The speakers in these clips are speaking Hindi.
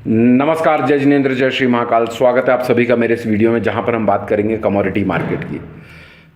नमस्कार, जय जिनेंद्र, जय श्री महाकाल। स्वागत है आप सभी का मेरे इस वीडियो में, जहां पर हम बात करेंगे कमोडिटी मार्केट की।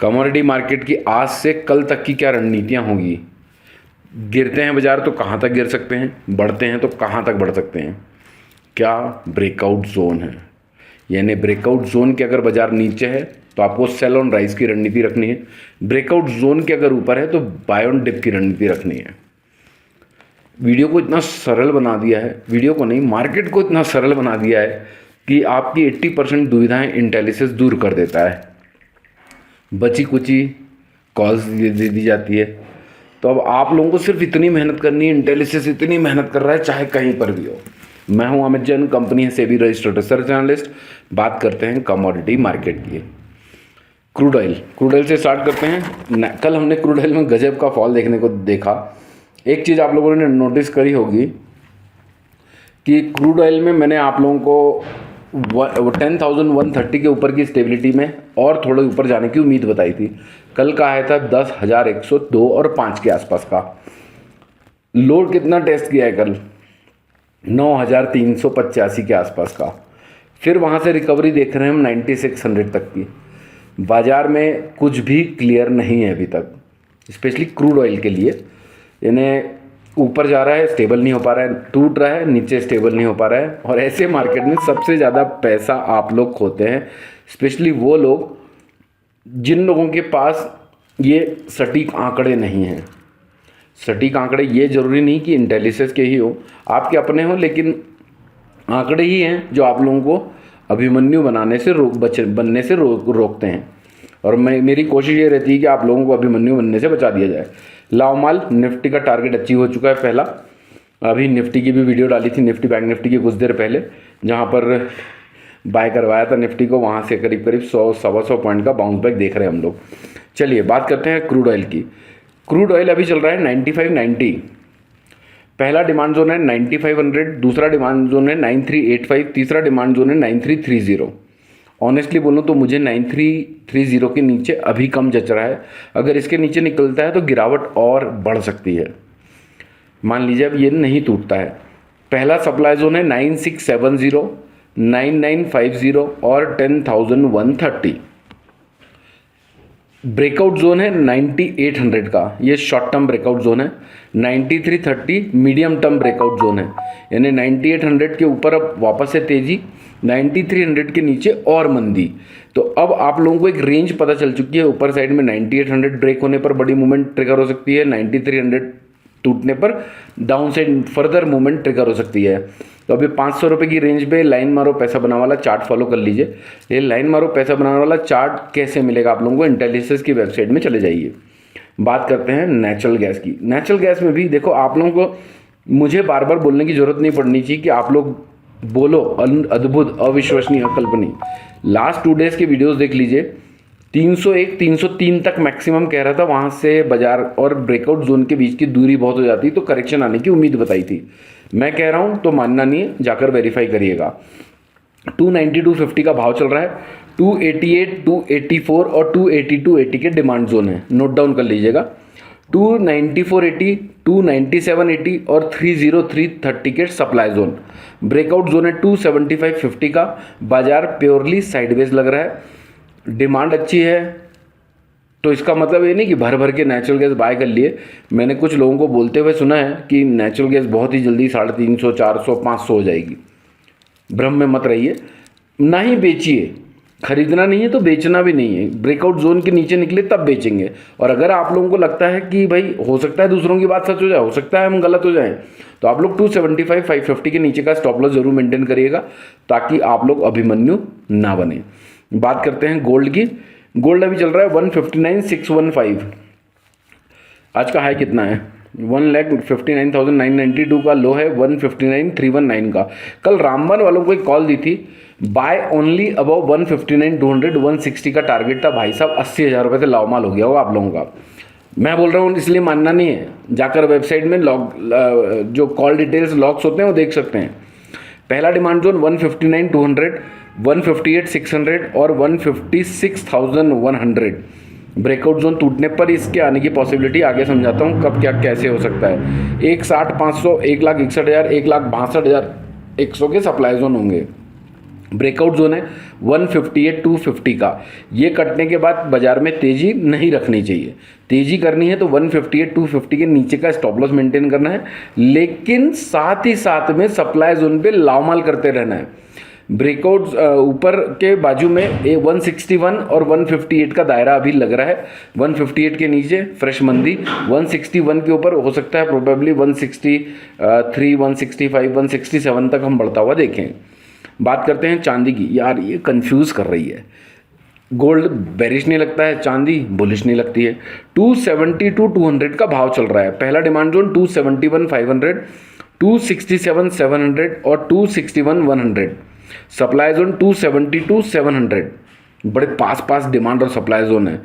कमोडिटी मार्केट की आज से कल तक की क्या रणनीतियां होंगी। गिरते हैं बाजार तो कहां तक गिर सकते हैं, बढ़ते हैं तो कहां तक बढ़ सकते हैं, क्या ब्रेकआउट जोन है। यानी ब्रेकआउट जोन के अगर बाजार नीचे है तो आपको सेल ऑन राइज की रणनीति रखनी है। ब्रेकआउट जोन के अगर ऊपर है तो बाय ऑन डिप की रणनीति रखनी है। वीडियो को इतना सरल बना दिया है, वीडियो को नहीं, मार्केट को इतना सरल बना दिया है कि आपकी 80% दुविधाएं इंटेलिसेंस दूर कर देता है। बची कुची कॉल्स दे दी जाती है। तो अब आप लोगों को सिर्फ इतनी मेहनत करनी है, इंटेलिसेंस इतनी मेहनत कर रहा है चाहे कहीं पर भी हो। मैं हूं अमित जैन, कंपनी है सेबी रजिस्टर्ड रिसर्च एनालिस्ट। बात करते हैं कमोडिटी मार्केट की। क्रूड ऑयल से स्टार्ट करते हैं। कल हमने क्रूड ऑयल में गजब का फॉल देखने को देखा। एक चीज़ आप लोगों ने नोटिस करी होगी कि क्रूड ऑयल में मैंने आप लोगों को 10,130 के ऊपर की स्टेबिलिटी में और थोड़े ऊपर जाने की उम्मीद बताई थी। कल का आया था 10,102 और 5 के आसपास का। लोड कितना टेस्ट किया है कल? 9,385 के आसपास का। फिर वहाँ से रिकवरी देख रहे हैं हम 9,600 तक की। बाज़ार में कुछ भी क्लियर नहीं है अभी तक, स्पेशली क्रूड ऑयल के लिए। यानी ऊपर जा रहा है, स्टेबल नहीं हो पा रहा है, टूट रहा है, नीचे स्टेबल नहीं हो पा रहा है। और ऐसे मार्केट में सबसे ज़्यादा पैसा आप लोग खोते हैं, स्पेशली वो लोग जिन लोगों के पास ये सटीक आंकड़े नहीं हैं। सटीक आंकड़े ये ज़रूरी नहीं कि इंटेलिजेंस के ही हो, आपके अपने हो, लेकिन आंकड़े ही हैं जो आप लोगों को अभिमन्यु बनने से रोकते हैं। और मेरी कोशिश ये रहती है कि आप लोगों को अभिमन्यु बनने से बचा दिया जाए। लाओ माल निफ्टी का टारगेट अचीव हो चुका है पहला। अभी निफ्टी की भी वीडियो डाली थी, निफ्टी बैंक निफ्टी की कुछ देर पहले, जहां पर बाय करवाया था निफ्टी को। वहां से करीब 100-125 पॉइंट का बाउंस बैक देख रहे हैं हम लोग। चलिए बात करते हैं क्रूड ऑयल की। क्रूड ऑयल अभी चल रहा है 95.90। पहला डिमांड जोन है 9500, दूसरा डिमांड जोन है 9385, तीसरा डिमांड जोन है 9330। ऑनेस्टली बोलूँ तो मुझे 9330 के नीचे अभी कम जच रहा है। अगर इसके नीचे निकलता है तो गिरावट और बढ़ सकती है। मान लीजिए अब ये नहीं टूटता है। पहला सप्लाई जोन है 9670, 9950 और 10,130। ब्रेकआउट जोन है 9800 का, ये शॉर्ट टर्म ब्रेकआउट जोन है। 9330 मीडियम टर्म ब्रेकआउट जोन है। यानी 9800 के ऊपर अब वापस से तेजी, 9300 के नीचे और मंदी। तो अब आप लोगों को एक रेंज पता चल चुकी है। ऊपर साइड में 9800 ब्रेक होने पर बड़ी मूवमेंट ट्रिगर हो सकती है, 9300 टूटने पर down side further movement trigger हो सकती है। तो अभी 500 रुपये की रेंज पे लाइन मारो पैसा बनाने वाला चार्ट फॉलो कर लीजिए। ये लाइन मारो पैसा बनाने वाला चार्ट कैसे मिलेगा आप लोगों को? इंटेलिजेंस की वेबसाइट में चले जाइए। बात करते हैं नेचुरल गैस की। नेचुरल गैस में भी देखो, आप लोगों को मुझे बार बार बोलने की जरूरत नहीं पड़नी चाहिए कि आप लोग बोलो अद्भुत, अविश्वसनीय, अकल्पनीय। लास्ट 2 डेज के वीडियोस देख लीजिए। 301 303 तक मैक्सिमम कह रहा था, वहां से बाजार और ब्रेकआउट जोन के बीच की दूरी बहुत हो जाती तो करेक्शन आने की उम्मीद बताई थी। मैं कह रहा हूं तो मानना नहीं है, जाकर वेरीफाई करिएगा। 290 250 का भाव चल रहा है। 288 284 और 280 280 के डिमांड जोन है, नोट डाउन कर लीजिएगा। 29480 29780 और 30330 के सप्लाई जोन। ब्रेकआउट जोन है 27550 का। बाजार प्योरली साइडवेज लग रहा है। डिमांड अच्छी है तो इसका मतलब ये नहीं कि भर भर के नेचुरल गैस बाय कर लिए। मैंने कुछ लोगों को बोलते हुए सुना है कि नेचुरल गैस बहुत ही जल्दी 350, 400, 500 हो जाएगी। भ्रम में मत रहिए, ना ही बेचिए। खरीदना नहीं है तो बेचना भी नहीं है। ब्रेकआउट जोन के नीचे निकले तब बेचेंगे। और अगर आप लोगों को लगता है कि भाई हो सकता है दूसरों की बात सच हो जाए, हो सकता है हम गलत हो जाएं, तो आप लोग 275 550 के नीचे का स्टॉप लॉस जरूर मेंटेन करिएगा, ताकि आप लोग अभिमन्यु ना बने। बात करते हैं गोल्ड की। गोल्ड अभी चल रहा है 159,615। आज का हाई कितना है? 1,59,992 का लो है 159,319 का। कल रामबन वालों को एक कॉल दी थी, बाय ओनली अबव 159,200, 160 का टारगेट था। भाई साहब 80,000 रुपये से लाओमाल हो गया होगा आप लोगों का। मैं बोल रहा हूँ इसलिए मानना नहीं है, जाकर वेबसाइट में जो कॉल डिटेल्स लॉक्स होते हैं वो देख सकते हैं। पहला डिमांड जोन 159,200, 158,600 और 156,100। ब्रेकआउट जोन टूटने पर इसके आने की पॉसिबिलिटी आगे समझाता हूँ कब क्या कैसे हो सकता है। 160,500, 1,61,000, 1,62,000 100 के सप्लाई जोन होंगे। ब्रेकआउट जोन है 158 250 का, ये कटने के बाद बाजार में तेजी नहीं रखनी चाहिए। तेजी करनी है तो 158 250 के नीचे का स्टॉप लॉस मेंटेन करना है, लेकिन साथ ही साथ में सप्लाई जोन पे लावमाल करते रहना है। ब्रेकआउट ऊपर के बाजू में 161 और 158 का दायरा अभी लग रहा है। 158 के नीचे फ्रेश मंदी, 161 के ऊपर हो सकता है प्रोबेबली 163 165 167 तक हम बढ़ता हुआ देखें। बात करते हैं चांदी की। यार ये कंफ्यूज कर रही है, गोल्ड बेरिश नहीं लगता है, चांदी बुलिश नहीं लगती है। 270 टू 200 का भाव चल रहा है। पहला डिमांड जोन 271 500, 267 700 और 261 100। सप्लाई जोन 270 टू 700, बड़े पास डिमांड और सप्लाई जोन है।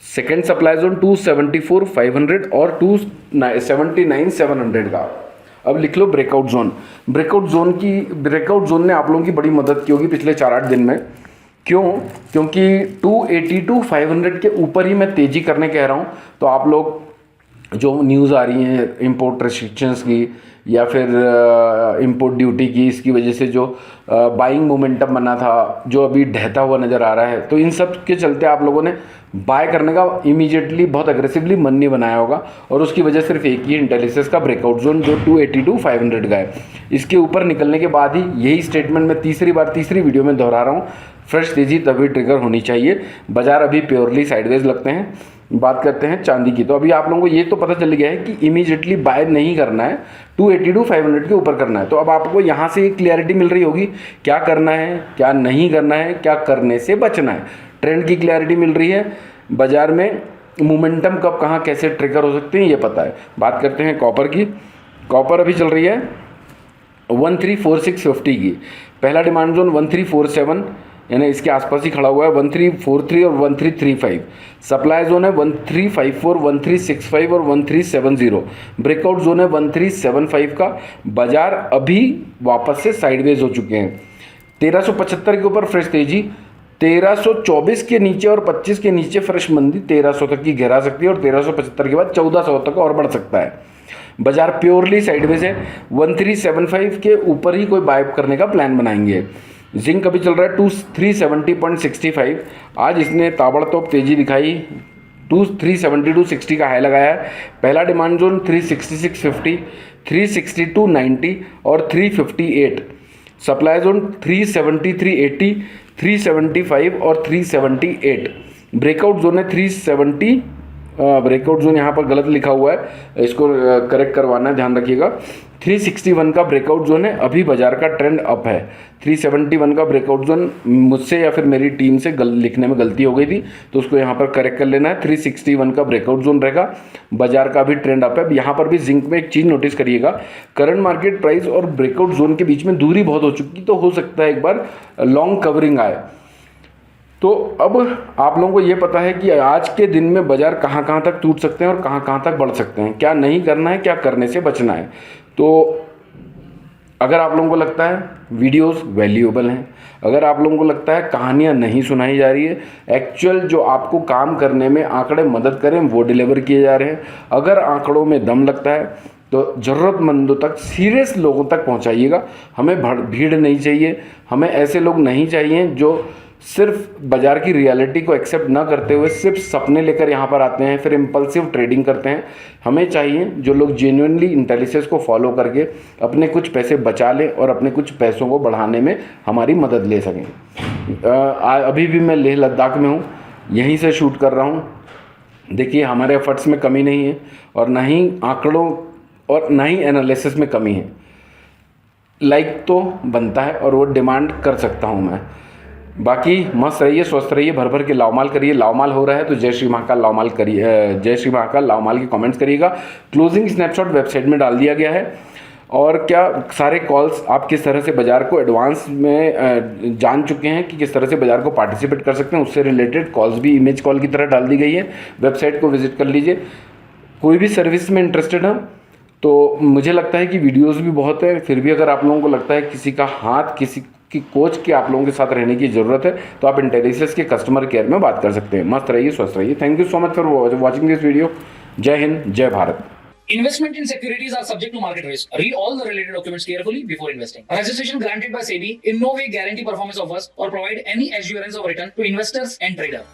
सेकेंड सप्लाई जोन 274 500 और 279 700 का। अब लिख लो ब्रेकआउट जोन। ब्रेकआउट जोन ने आप लोगों की बड़ी मदद की होगी पिछले 4-8 दिन में। क्यों? क्योंकि 280 टू 500 के ऊपर ही मैं तेजी करने कह रहा हूँ। तो आप लोग जो न्यूज़ आ रही हैं इंपोर्ट रेस्ट्रिक्शंस की या फिर इंपोर्ट ड्यूटी की, इसकी वजह से जो बाइंग मोमेंटम बना था जो अभी ढहता हुआ नज़र आ रहा है, तो इन सब के चलते आप लोगों ने बाय करने का इमीडिएटली बहुत अग्रेसिवली मन नहीं बनाया होगा, और उसकी वजह सिर्फ एक ही इंटेलिसेस का ब्रेकआउट जोन जो 280 टू 500 का है। इसके ऊपर निकलने के बाद ही यही स्टेटमेंट मैं तीसरी वीडियो में दोहरा रहा हूँ, फ्रेश तेजी तभी ट्रिगर होनी चाहिए। बाजार अभी प्योरली साइडवेज लगते हैं। बात करते हैं चांदी की। तो अभी आप लोगों को ये तो पता चल गया है कि इमीडिएटली बाय नहीं करना है, 280 टू 500 के ऊपर करना है। तो अब आपको यहाँ से एक क्लैरिटी मिल रही होगी क्या करना है, क्या नहीं करना है, क्या करने से बचना है। ट्रेंड की क्लैरिटी मिल रही है, बाजार में मोमेंटम कब कहाँ कैसे ट्रिगर हो सकते हैं ये पता है। बात करते हैं कॉपर की। कॉपर अभी चल रही है 134650 की। पहला डिमांड जोन 1347 यानी इसके आसपास ही खड़ा हुआ है, 1343 और 1335। सप्लाई जोन है 1354 1365 और 1370। ब्रेकआउट जोन है 1375 का। बाजार अभी वापस से साइडवेज हो चुके हैं। 1375 के ऊपर फ्रेश तेजी, 1324 के नीचे और 25 के नीचे फ्रेश मंदी 1300 तक की गिरा सकती है, और 1375 के बाद 1400 तक और बढ़ सकता है। बाजार प्योरली साइडवेज है। 1375 के ऊपर ही कोई बाय करने का प्लान बनाएंगे। जिंक अभी चल रहा है 370.65। आज इसने ताबड़तोड़ तेजी दिखाई, 370 का हाई लगाया है। पहला डिमांड जोन 366.50, 362.90 और 358। सप्लाई जोन 370 380, 375 और 378। ब्रेकआउट जोन है 370। ब्रेकआउट जोन यहाँ पर गलत लिखा हुआ है, इसको करेक्ट करवाना है, ध्यान रखिएगा। 361 का ब्रेकआउट जोन है। अभी बाजार का ट्रेंड अप है। 371 का ब्रेकआउट जोन मुझसे या फिर मेरी टीम से लिखने में गलती हो गई थी, तो उसको यहाँ पर करेक्ट कर लेना है। 361 का ब्रेकआउट जोन रहेगा। बाजार का भी ट्रेंड अप है। यहाँ पर भी जिंक में एक चीज़ नोटिस करिएगा, करंट मार्केट प्राइस और ब्रेकआउट जोन के बीच में दूरी बहुत हो चुकी, तो हो सकता है एक बार लॉन्ग कवरिंग आए। तो अब आप लोगों को ये पता है कि आज के दिन में बाजार कहाँ कहाँ तक टूट सकते हैं और कहाँ कहाँ तक बढ़ सकते हैं, क्या नहीं करना है, क्या करने से बचना है। तो अगर आप लोगों को लगता है वीडियोस वैल्यूएबल हैं, अगर आप लोगों को लगता है कहानियाँ नहीं सुनाई जा रही है, एक्चुअल जो आपको काम करने में आंकड़े मदद करें वो डिलीवर किए जा रहे हैं, अगर आंकड़ों में दम लगता है तो ज़रूरतमंदों तक, सीरियस लोगों तक पहुंचाइएगा। हमें भीड़ नहीं चाहिए, हमें ऐसे लोग नहीं चाहिए जो सिर्फ बाजार की रियलिटी को एक्सेप्ट ना करते हुए सिर्फ सपने लेकर यहाँ पर आते हैं, फिर इम्पल्सिव ट्रेडिंग करते हैं। हमें चाहिए जो लोग जेन्युइनली इंटेलिजेंस को फॉलो करके अपने कुछ पैसे बचा लें और अपने कुछ पैसों को बढ़ाने में हमारी मदद ले सकें। अभी भी मैं लेह लद्दाख में हूँ, यहीं से शूट कर रहा हूँ। देखिए हमारे एफर्ट्स में कमी नहीं है और ना ही आंकड़ों और ना ही एनालिसिस में कमी है। लाइक तो बनता है और वो डिमांड कर सकता हूँ मैं। बाकी मस्त रहिए, स्वस्थ रहिए, भर भर के लावमाल करिए। लावमाल हो रहा है तो जय श्री महाकाल लावमाल करिए, जय श्री महाकाल लावमाल के कमेंट्स करिएगा। क्लोजिंग स्नैपशॉट वेबसाइट में डाल दिया गया है। और क्या सारे कॉल्स आप किस तरह से बाजार को एडवांस में जान चुके हैं कि किस तरह से बाजार को पार्टिसिपेट कर सकते हैं, उससे रिलेटेड कॉल्स भी इमेज कॉल की तरह डाल दी गई है। वेबसाइट को विजिट कर लीजिए। कोई भी सर्विस में इंटरेस्टेड है तो मुझे लगता है कि वीडियोस भी बहुत है, फिर भी अगर आप लोगों को लगता है किसी का हाथ, किसी की कोच के आप लोगों के साथ रहने की ज़रूरत है तो आप इंटेलिजेंस के कस्टमर केयर में बात कर सकते हैं। मस्त रहिए, स्वस्थ रहिए। Thank you so much for watching this video. जय हिंद, जय Bharat. Investment in securities are subject to market risk. Read all the related documents carefully before investing. Registration granted by SEBI in no way guarantee performance of us or provide any assurance of return to investors and trader.